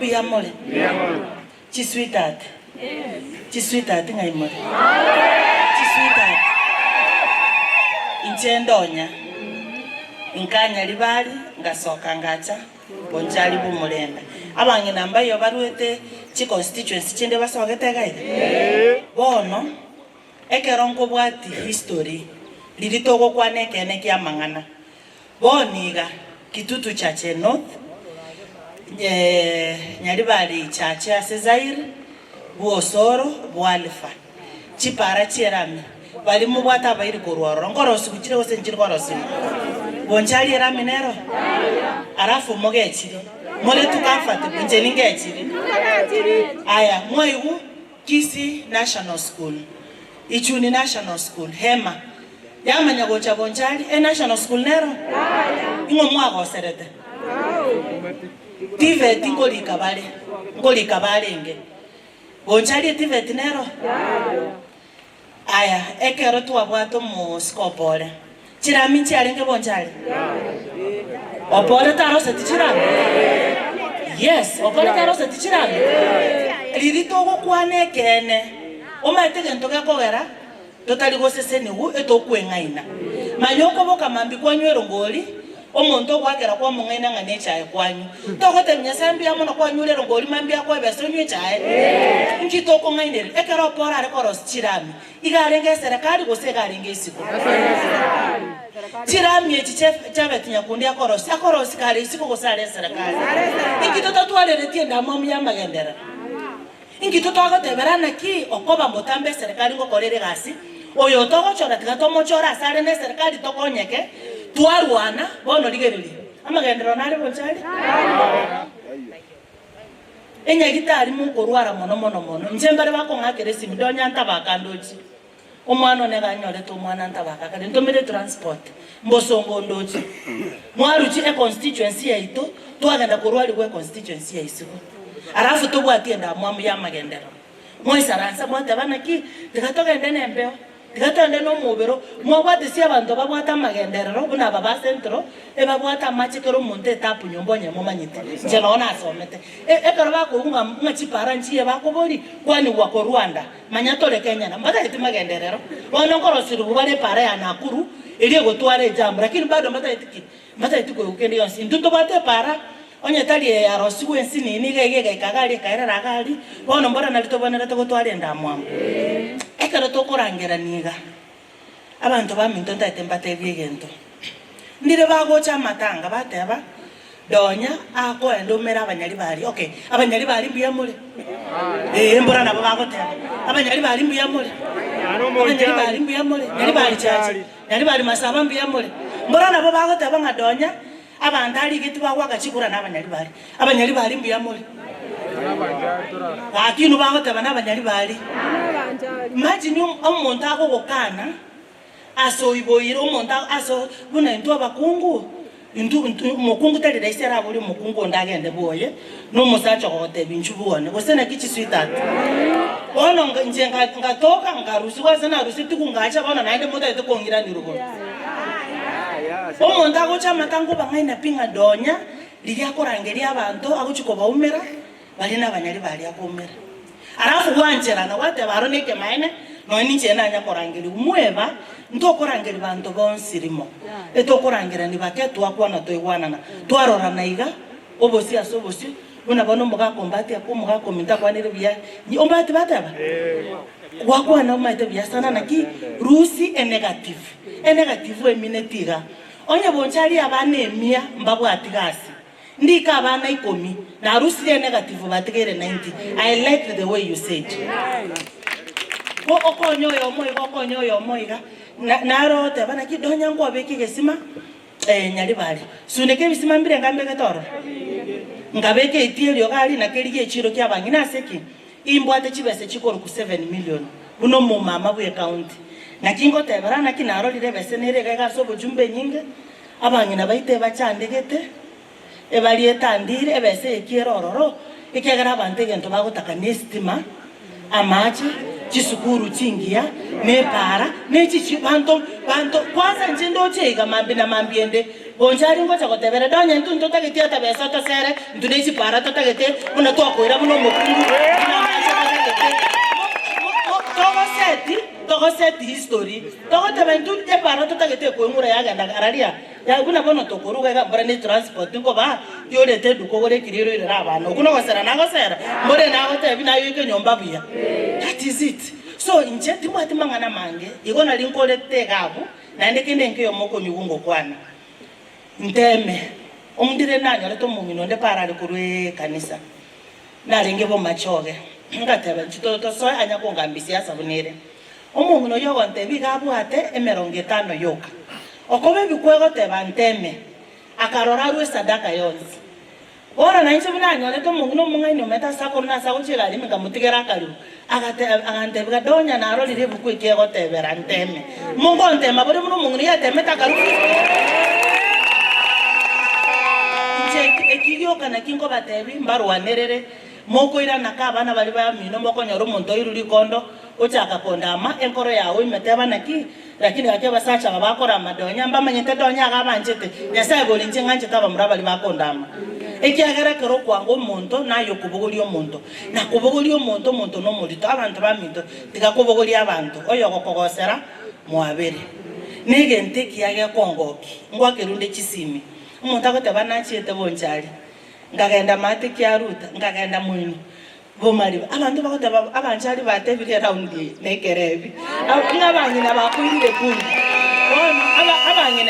Mbiyamole. Chisweetheart. Chisweetheart ngaimole. Chisweetheart. Inchendonya. Inkanya libali ngasoka ngacha. Bonjali bumulembe. Abangi namba yo baruete chi constituency chinde basogete gaide. Bono ekeronko bwati history lilitogo kwane kene kya mangana. Boniga kitutu cha North Nyalibali chacha Sezair Buosoro Bualfa Chipara Chirami bali mubwata bayiri kurwaro ngorosi kuchire wose njiri ngorosi bonchali era minero arafu mogechiri mole tukafate bunjeni ngechiri aya moigu Kisi National School Ichuni National School Hema yamanya gocha bonchali National School nero ingo mwago serete TVET ngoli kabale nge bonchali TVET nero aya ekero tuwabwato mu skopole chirami chialenge bonchali opole tarose tichirami yes opole tarose tichirami liritogo kwane kene omaitege ntoke kogera totali goseseni wu etokwengaina manyoko boka mambi kwanywero ngoli omuntu gwakera kwa mungaina ngane chaye kwanyu tokote mnyasambi amona kwanyulero ngoli mambi akwa besonye chaye nkitoko ngainere ekera opora ari koros chirami igarenge serikali gosegarenge isiko chirami echi chabeti nyakundi akorosi kale isiko gosale serikali inkitoto twalere tienda mamu yamagendera inkitoto agoteberana ki okoba mutambe serikali ngokorere gasi oyo togo chora tigatomo chora sale ne serikali tokonyeke tuarwana bono ligereri amagendero nali bonchali enya gitari mu korwara mono njembere bako ngakere simidonya ntabakandochi omwana ne ganyore to mwana ntabaka kale ntomere transport mbosongo ndochi mwaruchi constituency yaito twagenda korwali kwe constituency yaisiko arafu tobwati enda mwamu ya magendero mwisaransa mwatabana ki tikatoka ndene mbeo tikatande no mubero mwabwate si abantu babwata magenderero buna baba centro ebabwata machikero munte tapu nyombonye momanyite nje naona asomete ekero bakunga ngachipara nchiye bakobori kwani wako Rwanda manyatole Kenya na mbata iti magenderero bono korosiru bubale para ya Nakuru iliye gotware jambo lakini bado mbata itiko ukende yonsi nduto bate para onye tali ya rosiku ensini ni gege kagali kaira gali bono mbora nalitobonera togotware ndamwambo ekero tokorangera niga abantu baminto ntatembate byegento ndire bagocha matanga bateba donya ako endomera abanyali bali okay abanyali bali mbiyamule mbora nabo bagoteba abanyali bali mbiyamule abanyali bali mbiyamule nyali bali chachi nyali bali masaba mbiyamule mbora nabo bagoteba ngadonya abandali gitu bagwaga chikura abanyali bali mbiyamule akinu bagoteba nabanyali bali imagine umuntu akogokana aso iboyiro umuntu aso buna into abakungu mukungu tali daisera buli mukungu ndagende boye no musacha goteba inchubone gosena kichisweetheart ono nje ngatoka ngarusi kwazana rusi tikungacha bona naende muta itokongira nirugo umuntu agocha matango bangaina pinga donya liliakorangeria abantu agochikoba umera bali nabanyali bali akomera arafu wancherana wate baroneke maene no ninchena anya korangeri umweba ntokorangeri bantu bonsirimo etokorangera ni baketu akwana toigwanana twarora naiga obosi asobosi buna bono muga kombati akomuga kominta kwanire bya ombati bataba wakwana umaite bya sana naki rusi negative eminetiga onye bonchali abanemia mbabwatigasi ndika abana 10 na rusi negative batigere 90 I like the way you said okonyo yo moiga na rote bana kidonya ngo abeke gesima nyali bali suneke bisima mbire ngambe gatoro ngabeke itielio gali na keliye chiro kya bangina seki imbwate chibese chikoro ku 7 million uno mu mama bu account na kingo teberana kinaro lirebese nerega gasobo jumbe nyinge abangina baite bachandegete ebali etandire ebese ekierororo ekegara bante gento bagotaka nestima amachi chisukuru chingia ne para ne chichi banto kwanza njendo chega mambi na mambiende bonjari ngocha gotebere donye ntuntu tagetia tabesa tosere ntuneci para totagete una twakwira muno mukungu togoseti history togoteba ntuntu para totagete kwengura yagenda araria yaguna bono tokuruga brand transport ngoba yorete dukogore kiriro ira abana kuno gosera nagosera mbore nagotebi nayo ike nyomba buya. That is it. So inje timwati mangana mange igona linkolete gabu na ndekende nkeyo moko nyugungo kwana nteme omndire nanyo leto mumino nde para likurwe kanisa naringe bo machoge ngateba chitoto so anya kongambisi asabunire omumino yogo ntebi gabu ate emeronge tano yoka okobe bikwego teba nteme akarora rwe sadaka yonzi ora na inche bunanyo leto mumino mungaino meta sako na sako chira limi ngamutigera kalu agante gadonya na roli re bukwe kego tebera nteme mungo ntema bode muno mungri ya temeta kalu ekigyo kana kingo batebi mbaru wanerere moko ira nakabana bali ba mino moko nyoro monto iruri kondo ochaka kondama enkoro yawe imeteba naki lakini ake basacha babakora madonya mbamanyete donya gabanjete nyasaye bolinje nganje taba murabali bakondama ekiagera kero kwango monto nayo kubugulio monto na kubugulio monto no mulito abantu baminto tikakubuguli abantu oyo kokogosera mwabere nege nteki yage kongoki ngwakerunde chisimi umuntu akoteba nachiete bonjali ngagenda mate kyaruta ngagenda mwini bomali abantu bakoteba abanjali batebire round nekerebi ngabanyina bakwirire kundi abanyina